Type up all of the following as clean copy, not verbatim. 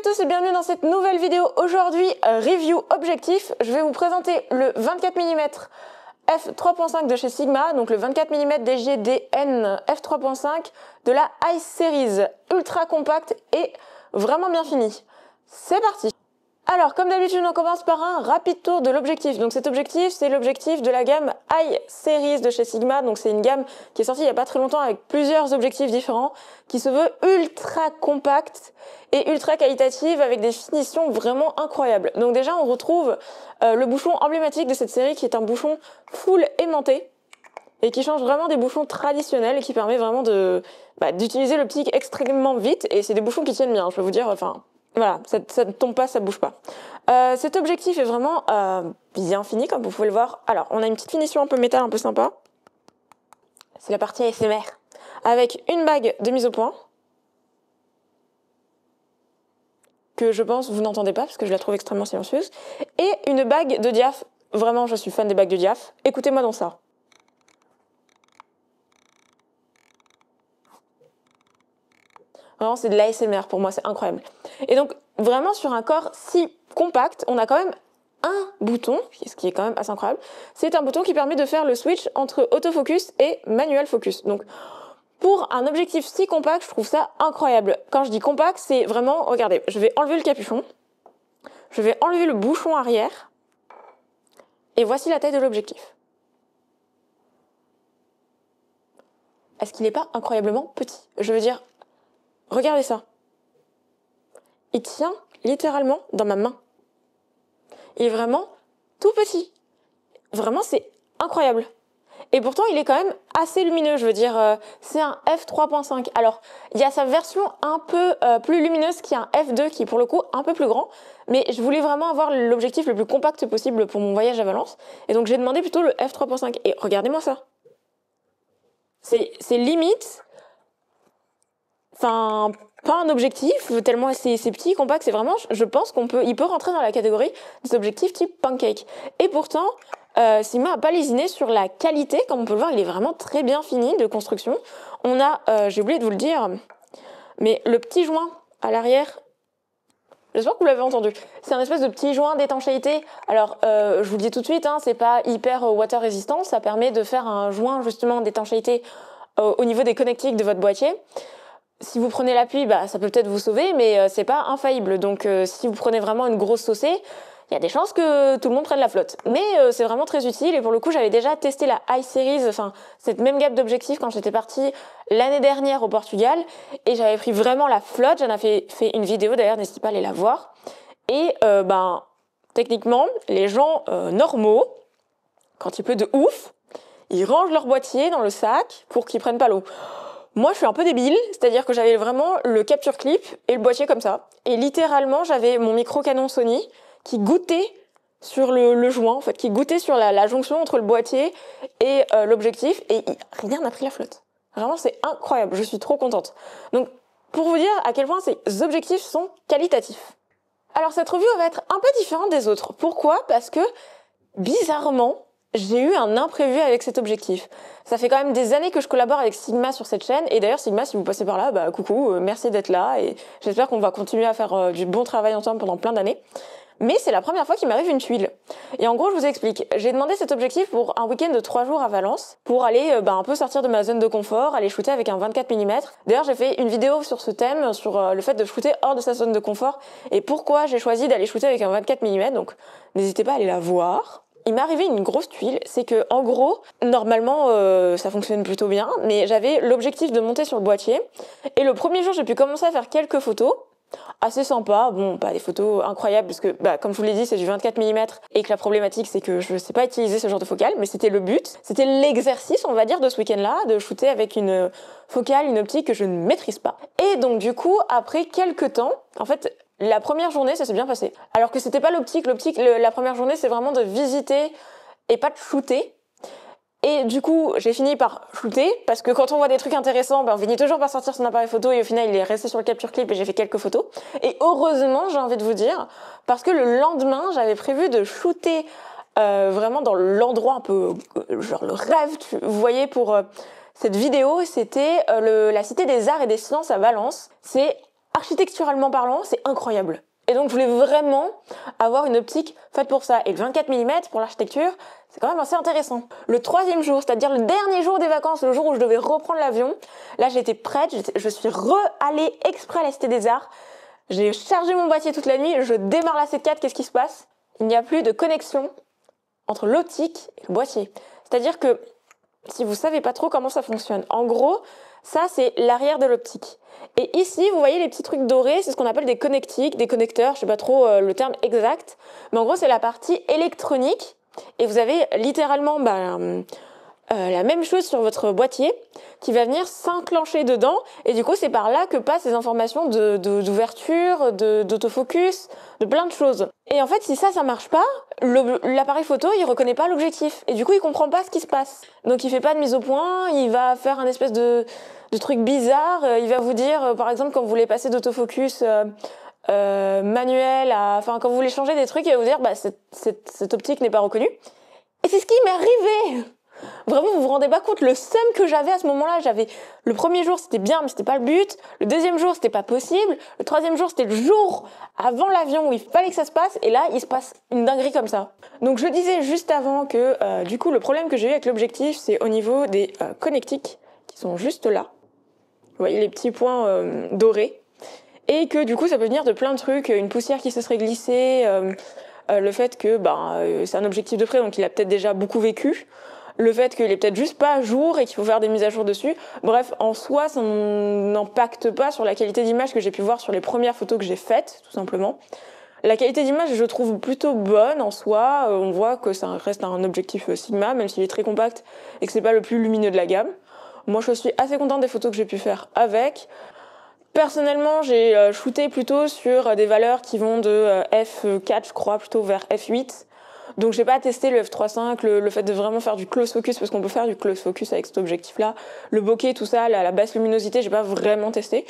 tous et bienvenue dans cette nouvelle vidéo. Aujourd'hui, review objectif. Je vais vous présenter le 24 mm f3.5 de chez Sigma, donc le 24 mm DJDN f3.5 de la Ice Series, ultra compact et vraiment bien fini. C'est parti. Alors, comme d'habitude, on commence par un rapide tour de l'objectif. Donc cet objectif, c'est l'objectif de la gamme Ice Series de chez Sigma. Donc c'est une gamme qui est sortie il n'y a pas très longtemps avec plusieurs objectifs différents, qui se veut ultra compact et ultra qualitative avec des finitions vraiment incroyables. Donc déjà, on retrouve le bouchon emblématique de cette série qui est un bouchon full aimanté et qui change vraiment des bouchons traditionnels et qui permet vraiment d'utiliser l'optique extrêmement vite. Et c'est des bouchons qui tiennent bien, je peux vous dire, enfin... Voilà, ça ne tombe pas, ça bouge pas. Cet objectif est vraiment bien fini, comme vous pouvez le voir. Alors, on a une petite finition un peu métal, un peu sympa. C'est la partie ASMR. Avec une bague de mise au point. Que je pense vous n'entendez pas, parce que je la trouve extrêmement silencieuse. Et une bague de diaph. Vraiment, je suis fan des bagues de diaph. Écoutez-moi dans ça. Vraiment, c'est de l'ASMR pour moi, c'est incroyable. Et donc, vraiment, sur un corps si compact, on a quand même un bouton, ce qui est quand même assez incroyable. C'est un bouton qui permet de faire le switch entre autofocus et manual focus. Donc, pour un objectif si compact, je trouve ça incroyable. Quand je dis compact, c'est vraiment, regardez, je vais enlever le capuchon, je vais enlever le bouchon arrière, et voici la taille de l'objectif. Est-ce qu'il n'est pas incroyablement petit? Je veux dire... Regardez ça. Il tient littéralement dans ma main. Il est vraiment tout petit. Vraiment, c'est incroyable. Et pourtant, il est quand même assez lumineux. Je veux dire, c'est un f3.5. Alors, il y a sa version un peu plus lumineuse qui est un f2 qui est pour le coup un peu plus grand. Mais je voulais vraiment avoir l'objectif le plus compact possible pour mon voyage à Valence. Et donc, j'ai demandé plutôt le f3.5. Et regardez-moi ça. C'est limite... Enfin, pas un objectif, tellement c'est petit, compact, c'est vraiment, je pense il peut rentrer dans la catégorie des objectifs type pancake. Et pourtant, Sigma n'a pas lésiné sur la qualité, comme on peut le voir, il est vraiment très bien fini de construction. On a, j'ai oublié de vous le dire, mais le petit joint à l'arrière, j'espère que vous l'avez entendu, c'est un espèce de petit joint d'étanchéité. Alors, je vous le dis tout de suite, hein, c'est pas hyper water résistant, ça permet de faire un joint justement d'étanchéité au niveau des connectiques de votre boîtier. Si vous prenez l'appui, ça peut peut-être vous sauver, mais c'est pas infaillible. Donc si vous prenez vraiment une grosse saucée, il y a des chances que tout le monde prenne la flotte. Mais c'est vraiment très utile. Et pour le coup, j'avais déjà testé la Ice Series, enfin cette même gamme d'objectifs quand j'étais partie l'année dernière au Portugal. Et j'avais pris vraiment la flotte. J'en avais fait une vidéo d'ailleurs, n'hésitez pas à aller la voir. Et techniquement, les gens normaux, quand il pleut de ouf, ils rangent leur boîtier dans le sac pour qu'ils prennent pas l'eau. Moi, je suis un peu débile, c'est-à-dire que j'avais vraiment le capture clip et le boîtier comme ça. Et littéralement, j'avais mon micro Canon Sony qui goûtait sur le joint, en fait, qui goûtait sur la jonction entre le boîtier et l'objectif, et rien n'a pris la flotte. Vraiment, c'est incroyable, je suis trop contente. Donc, pour vous dire à quel point ces objectifs sont qualitatifs. Alors, cette review va être un peu différente des autres. Pourquoi? Parce que, bizarrement, j'ai eu un imprévu avec cet objectif. Ça fait quand même des années que je collabore avec Sigma sur cette chaîne. Et d'ailleurs, Sigma, si vous passez par là, coucou, merci d'être là. Et j'espère qu'on va continuer à faire du bon travail ensemble pendant plein d'années. Mais c'est la première fois qu'il m'arrive une tuile. Et en gros, je vous explique. J'ai demandé cet objectif pour un week-end de 3 jours à Valence, pour aller un peu sortir de ma zone de confort, aller shooter avec un 24 mm. D'ailleurs, j'ai fait une vidéo sur ce thème, sur le fait de shooter hors de sa zone de confort, et pourquoi j'ai choisi d'aller shooter avec un 24 mm. Donc, n'hésitez pas à aller la voir. Il m'est arrivé une grosse tuile, c'est que en gros, normalement ça fonctionne plutôt bien, mais j'avais l'objectif de monter sur le boîtier, et le premier jour j'ai pu commencer à faire quelques photos, assez sympa, bon pas des photos incroyables, parce que comme je vous l'ai dit c'est du 24 mm, et que la problématique c'est que je sais pas utiliser ce genre de focale, mais c'était le but, c'était l'exercice on va dire de ce week-end-là, de shooter avec une focale, une optique que je ne maîtrise pas. Et donc du coup, après quelques temps, en fait, la première journée, ça s'est bien passé. Alors que c'était pas l'optique. L'optique, la première journée, c'est vraiment de visiter et pas de shooter. Et du coup, j'ai fini par shooter, parce que quand on voit des trucs intéressants, on finit toujours par sortir son appareil photo, et au final, il est resté sur le capture clip et j'ai fait quelques photos. Et heureusement, j'ai envie de vous dire, parce que le lendemain, j'avais prévu de shooter vraiment dans l'endroit un peu, genre le rêve, vous voyez, pour cette vidéo, c'était la Cité des Arts et des Sciences à Valence. C'est architecturalement parlant, c'est incroyable. Et donc je voulais vraiment avoir une optique faite pour ça. Et le 24 mm pour l'architecture, c'est quand même assez intéressant. Le 3e jour, c'est-à-dire le dernier jour des vacances, le jour où je devais reprendre l'avion, là j'étais prête, je suis allée exprès à la Cité des Arts. J'ai chargé mon boîtier toute la nuit, je démarre la C4, qu'est-ce qui se passe? Il n'y a plus de connexion entre l'optique et le boîtier. C'est-à-dire que si vous savez pas trop comment ça fonctionne, en gros, ça c'est l'arrière de l'optique. Et ici, vous voyez les petits trucs dorés, c'est ce qu'on appelle des connectiques, des connecteurs, je sais pas trop le terme exact, mais en gros c'est la partie électronique, et vous avez littéralement la même chose sur votre boîtier qui va venir s'enclencher dedans, et du coup c'est par là que passent les informations d'ouverture, d'autofocus, de plein de choses. Et en fait si ça marche pas, l'appareil photo il reconnaît pas l'objectif, et du coup il comprend pas ce qui se passe. Donc il fait pas de mise au point, il va faire un espèce de truc bizarre, il va vous dire par exemple quand vous voulez passer d'autofocus manuel enfin quand vous voulez changer des trucs, il va vous dire cette optique n'est pas reconnue. Et c'est ce qui m'est arrivé. Vraiment, vous vous rendez pas compte le seum que j'avais à ce moment-là. Le 1er jour, c'était bien, mais c'était pas le but. Le 2e jour, c'était pas possible. Le 3e jour, c'était le jour avant l'avion où il fallait que ça se passe. Et là, il se passe une dinguerie comme ça. Donc, je disais juste avant que, du coup, le problème que j'ai eu avec l'objectif, c'est au niveau des connectiques qui sont juste là. Vous voyez les petits points dorés. Et que, du coup, ça peut venir de plein de trucs. Une poussière qui se serait glissée. Le fait que c'est un objectif de près, donc il a peut-être déjà beaucoup vécu. Le fait qu'il est peut-être juste pas à jour et qu'il faut faire des mises à jour dessus. Bref, en soi, ça n'impacte pas sur la qualité d'image que j'ai pu voir sur les premières photos que j'ai faites, tout simplement. La qualité d'image, je trouve plutôt bonne en soi. On voit que ça reste un objectif Sigma, même s'il est très compact et que c'est pas le plus lumineux de la gamme. Moi, je suis assez contente des photos que j'ai pu faire avec. Personnellement, j'ai shooté plutôt sur des valeurs qui vont de f4, je crois, plutôt vers f8. Donc j'ai pas testé le f3.5, le fait de vraiment faire du close focus, parce qu'on peut faire du close focus avec cet objectif-là. Le bokeh, tout ça, la basse luminosité, j'ai pas vraiment testé.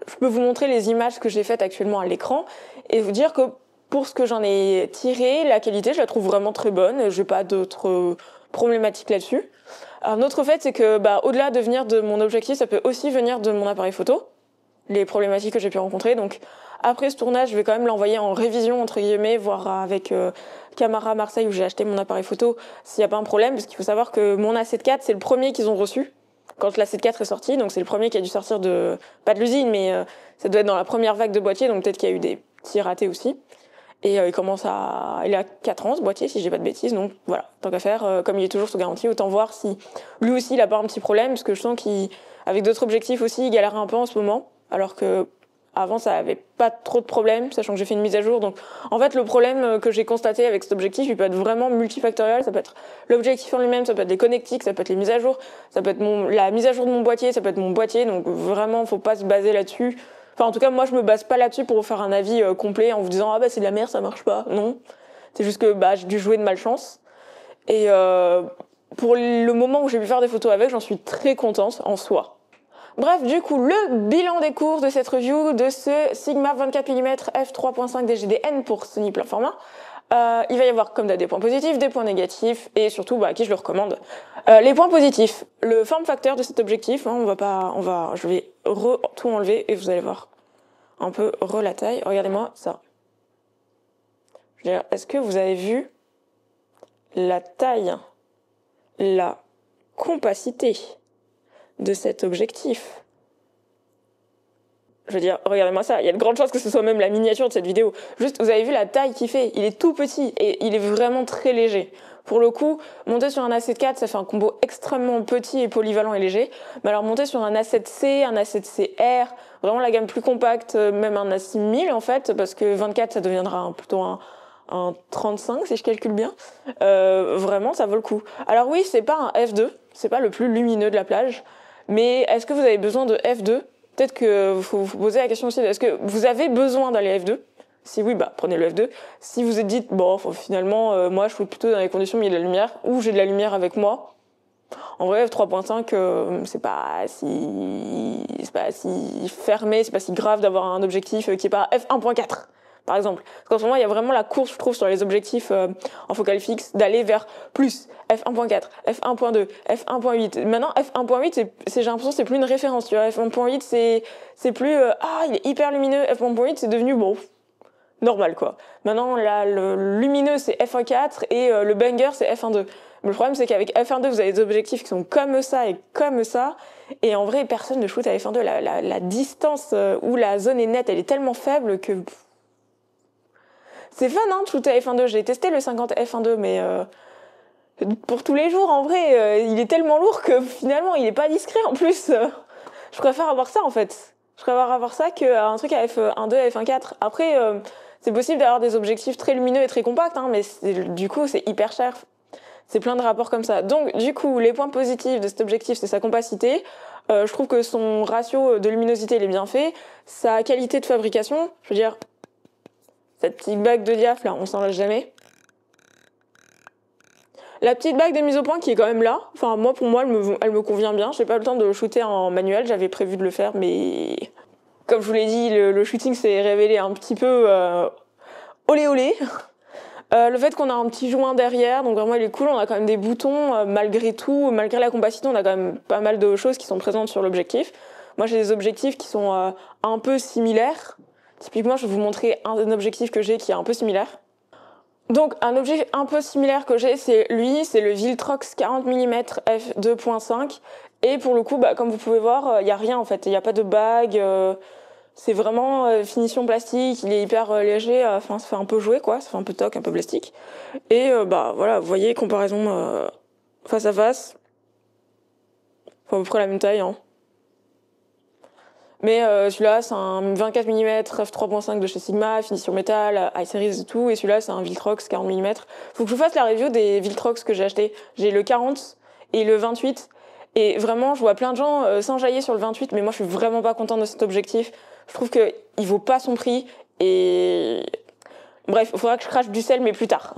Je peux vous montrer les images que j'ai faites actuellement à l'écran et vous dire que pour ce que j'en ai tiré, la qualité, je la trouve vraiment très bonne. J'ai pas d'autres problématiques là-dessus. Un autre fait, c'est que au-delà de venir de mon objectif, ça peut aussi venir de mon appareil photo. Les problématiques que j'ai pu rencontrer. Donc après ce tournage, je vais quand même l'envoyer en révision entre guillemets, voir avec Camara Marseille où j'ai acheté mon appareil photo s'il n'y a pas un problème, parce qu'il faut savoir que mon A7 IV c'est le premier qu'ils ont reçu quand l'A7 IV est sorti, donc c'est le premier qui a dû sortir pas de l'usine, mais ça doit être dans la première vague de boîtiers, donc peut-être qu'il y a eu des petits ratés aussi. Et il a 4 ans ce boîtier si j'ai pas de bêtises, donc voilà, tant qu'à faire, comme il est toujours sous garantie, autant voir si lui aussi il a pas un petit problème, parce que je sens qu'avec d'autres objectifs aussi, il galère un peu en ce moment. Alors que avant ça avait pas trop de problèmes, sachant que j'ai fait une mise à jour. Donc en fait le problème que j'ai constaté avec cet objectif, il peut être vraiment multifactoriel. Ça peut être l'objectif en lui-même, ça peut être les connectiques, ça peut être les mises à jour, ça peut être la mise à jour de mon boîtier, ça peut être mon boîtier. Donc vraiment faut pas se baser là-dessus. Enfin en tout cas moi je me base pas là-dessus pour vous faire un avis complet en vous disant c'est de la merde, ça marche pas. Non, c'est juste que j'ai dû jouer de malchance. Et pour le moment où j'ai pu faire des photos avec, j'en suis très contente en soi. Bref, du coup, le bilan des cours de cette review de ce Sigma 24 mm f3.5 DGDN pour Sony plein format. Il va y avoir comme d'hab des points positifs, des points négatifs et surtout à qui je le recommande. Les points positifs, le form factor de cet objectif, je vais tout enlever et vous allez voir un peu la taille. Regardez-moi ça. Je veux dire, est-ce que vous avez vu la taille, la compacité de cet objectif? Je veux dire, regardez-moi ça, il y a de grandes chances que ce soit même la miniature de cette vidéo. Juste, vous avez vu la taille qu'il fait, il est tout petit et il est vraiment très léger. Pour le coup, monter sur un A7 IV, ça fait un combo extrêmement petit et polyvalent et léger. Mais alors monter sur un A7C, un A7CR, vraiment la gamme plus compacte, même un A6000 en fait, parce que 24 ça deviendra plutôt un 35 si je calcule bien. Vraiment, ça vaut le coup. Alors oui, c'est pas un F2, c'est pas le plus lumineux de la plage, mais est-ce que vous avez besoin de F2 ? Peut-être que faut vous poser la question aussi, est-ce que vous avez besoin d'aller F2 ? Si oui, prenez le F2. Si vous êtes dit, finalement, moi je suis plutôt dans les conditions où il y a de la lumière, ou j'ai de la lumière avec moi, en vrai, F3.5, c'est pas si fermé, c'est pas si grave d'avoir un objectif qui est pas F1.4. par exemple. Parce qu'en ce moment, il y a vraiment la course, je trouve, sur les objectifs en focale fixe, d'aller vers plus, f1.4, f1.2, f1.8. Maintenant, f1.8, j'ai l'impression que c'est plus une référence, tu vois. f1.8, c'est plus, il est hyper lumineux. f1.8, c'est devenu, bon, normal, quoi. Maintenant, là, le lumineux, c'est f1.4 et le banger, c'est f1.2. Mais le problème, c'est qu'avec f1.2, vous avez des objectifs qui sont comme ça et comme ça. Et en vrai, personne ne shoot à f1.2. La distance où la zone est nette, elle est tellement faible que... C'est fun, hein, de shooter à f1.2. J'ai testé le 50 f1.2, mais pour tous les jours, en vrai, il est tellement lourd que finalement, il est pas discret en plus. Je préfère avoir ça, en fait. Je préfère avoir ça qu'un truc à f1.2, f1.4. Après, c'est possible d'avoir des objectifs très lumineux et très compacts, hein, mais du coup, c'est hyper cher. C'est plein de rapports comme ça. Donc, du coup, les points positifs de cet objectif, c'est sa compacité. Je trouve que son ratio de luminosité, il est bien fait. Sa qualité de fabrication, je veux dire, cette petite bague de diaph, là, on s'en lâche jamais. La petite bague de mise au point qui est quand même là, enfin, pour moi, elle me convient bien. J'ai pas eu le temps de le shooter en manuel, j'avais prévu de le faire, mais comme je vous l'ai dit, le shooting s'est révélé un petit peu olé olé. Le fait qu'on a un petit joint derrière, donc vraiment il est cool, on a quand même des boutons, malgré tout, malgré la compacité, on a quand même pas mal de choses qui sont présentes sur l'objectif. Moi j'ai des objectifs qui sont un peu similaires. Typiquement, je vais vous montrer un objectif que j'ai qui est un peu similaire. Donc un objectif un peu similaire que j'ai, c'est le Viltrox 40 mm f2.5. Et pour le coup, comme vous pouvez voir, il n'y a rien en fait, il n'y a pas de bague. C'est vraiment finition plastique, il est hyper léger, ça fait un peu jouer quoi, ça fait un peu toc, un peu plastique. Et voilà, vous voyez, comparaison face à face, à peu près la même taille. Hein. Mais celui-là, c'est un 24 mm f3.5 de chez Sigma, finition métal, iSeries et tout, et celui-là, c'est un Viltrox 40 mm. Faut que je vous fasse la review des Viltrox que j'ai acheté. J'ai le 40 et le 28. Et vraiment, je vois plein de gens s'enjailler sur le 28, mais moi, je suis vraiment pas contente de cet objectif. Je trouve qu'il vaut pas son prix et... Bref, il faudra que je crache du sel, mais plus tard.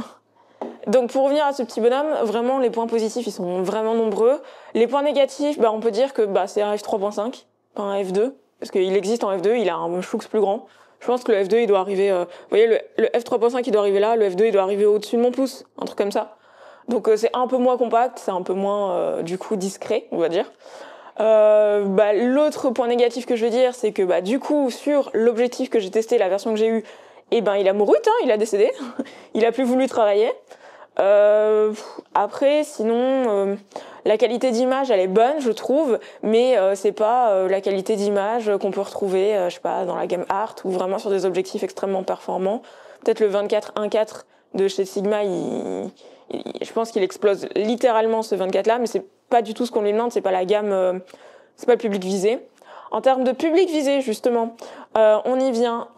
Donc pour revenir à ce petit bonhomme, vraiment les points positifs, ils sont vraiment nombreux. Les points négatifs, on peut dire que c'est un f3.5, pas un f2, parce qu'il existe en f2, il a un choux plus grand. Je pense que le f2, il doit arriver... vous voyez, le f3.5, il doit arriver là, le f2, il doit arriver au-dessus de mon pouce, un truc comme ça. Donc c'est un peu moins compact, c'est un peu moins, du coup, discret, on va dire. L'autre point négatif que je veux dire, c'est que du coup sur l'objectif que j'ai testé, la version que j'ai eue, il a mouru, il a décédé, il a plus voulu travailler. Après, sinon, la qualité d'image, elle est bonne, je trouve, mais c'est pas la qualité d'image qu'on peut retrouver, je sais pas, dans la gamme Art ou vraiment sur des objectifs extrêmement performants. Peut-être le 24-1.4 de chez Sigma, je pense qu'il explose littéralement ce 24 là, mais c'est pas du tout ce qu'on lui demande, c'est pas la gamme, c'est pas le public visé. En termes de public visé, justement, on y vient.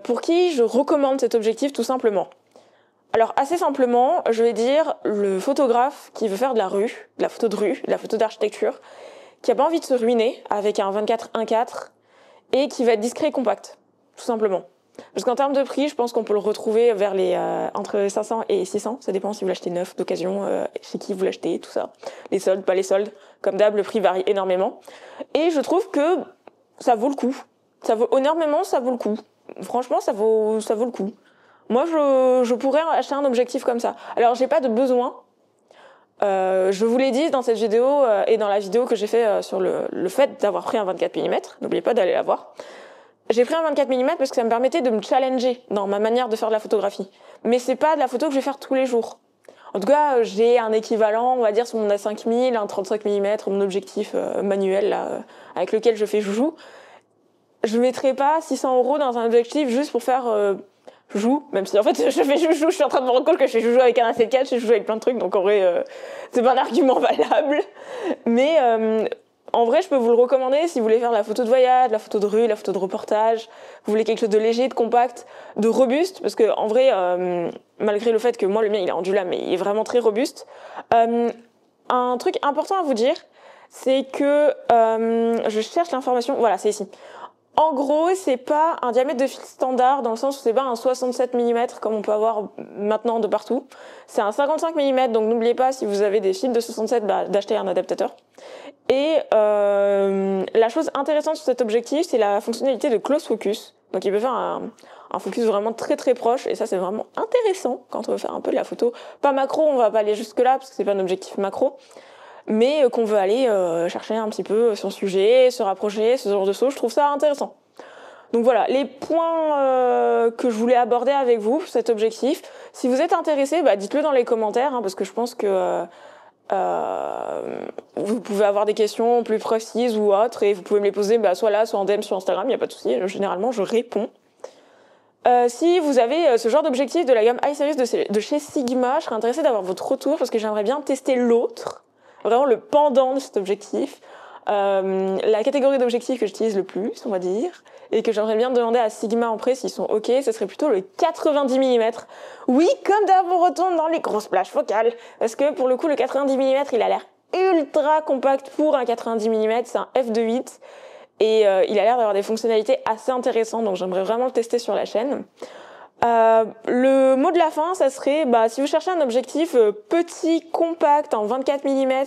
Pour qui je recommande cet objectif, tout simplement? Alors, assez simplement, je vais dire le photographe qui veut faire de la rue, de la photo de rue, de la photo d'architecture, qui a pas envie de se ruiner avec un 24-1.4 et qui va être discret et compact, tout simplement. Parce qu'en termes de prix, je pense qu'on peut le retrouver vers entre 500 et 600. Ça dépend si vous l'achetez neuf, d'occasion, chez qui vous l'achetez, tout ça. Les soldes, pas les soldes. Comme d'hab, le prix varie énormément. Et je trouve que ça vaut le coup. Énormément, ça vaut le coup. Franchement, ça vaut le coup. Moi, je pourrais acheter un objectif comme ça. Alors, j'ai pas de besoin. Je vous l'ai dit dans cette vidéo et dans la vidéo que j'ai fait sur le fait d'avoir pris un 24 mm. N'oubliez pas d'aller la voir. J'ai pris un 24 mm parce que ça me permettait de me challenger dans ma manière de faire de la photographie. Mais c'est pas de la photo que je vais faire tous les jours. En tout cas, j'ai un équivalent, on va dire, sur mon A5000, un 35 mm, mon objectif manuel, là, avec lequel je fais joujou. Je mettrai pas 600 € dans un objectif juste pour faire joujou, même si en fait je fais joujou, je suis en train de me rendre compte que je fais joujou avec un A7 IV, je fais joujou avec plein de trucs, donc en vrai, c'est pas un argument valable. Mais en vrai, je peux vous le recommander si vous voulez faire de la photo de voyage, de la photo de rue, de la photo de reportage. Vous voulez quelque chose de léger, de compact, de robuste, parce que en vrai, malgré le fait que moi le mien il est ondulable, mais il est vraiment très robuste. Un truc important à vous dire, c'est que je cherche l'information. Voilà, c'est ici. En gros, c'est pas un diamètre de fil standard dans le sens où c'est pas un 67 mm comme on peut avoir maintenant de partout. C'est un 55 mm, donc n'oubliez pas, si vous avez des fils de 67, d'acheter un adaptateur. Et la chose intéressante sur cet objectif, c'est la fonctionnalité de close focus, Donc il peut faire un focus vraiment très très proche, et ça c'est vraiment intéressant quand on veut faire un peu de la photo. Pas macro, on va pas aller jusque là parce que c'est pas un objectif macro, mais qu'on veut aller chercher un petit peu son sujet, se rapprocher, ce genre de choses, je trouve ça intéressant. Donc voilà, les points que je voulais aborder avec vous pour cet objectif. Si vous êtes intéressé, dites-le dans les commentaires, parce que je pense que vous pouvez avoir des questions plus précises ou autres, et vous pouvez me les poser soit là, soit en DM sur Instagram, il n'y a pas de souci, généralement je réponds. Si vous avez ce genre d'objectif de la gamme iSeries de chez Sigma, je serais intéressée d'avoir votre retour, parce que j'aimerais bien tester l'autre, vraiment le pendant de cet objectif. La catégorie d'objectifs que j'utilise le plus, on va dire, et que j'aimerais bien demander à Sigma en prêt s'ils sont ok, ce serait plutôt le 90 mm. Oui, comme d'hab, on retourne dans les grosses plages focales, parce que pour le coup, le 90 mm, il a l'air ultra compact pour un 90 mm, c'est un f2.8, et il a l'air d'avoir des fonctionnalités assez intéressantes, donc j'aimerais vraiment le tester sur la chaîne. Le mot de la fin, ça serait, si vous cherchez un objectif petit, compact, en 24 mm,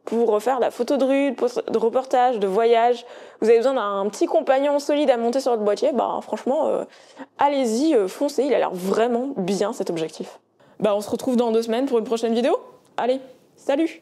pour faire de la photo de rue, de reportage, de voyage, vous avez besoin d'un petit compagnon solide à monter sur votre boîtier, franchement, allez-y, foncez, il a l'air vraiment bien cet objectif. On se retrouve dans 2 semaines pour une prochaine vidéo. Allez, salut!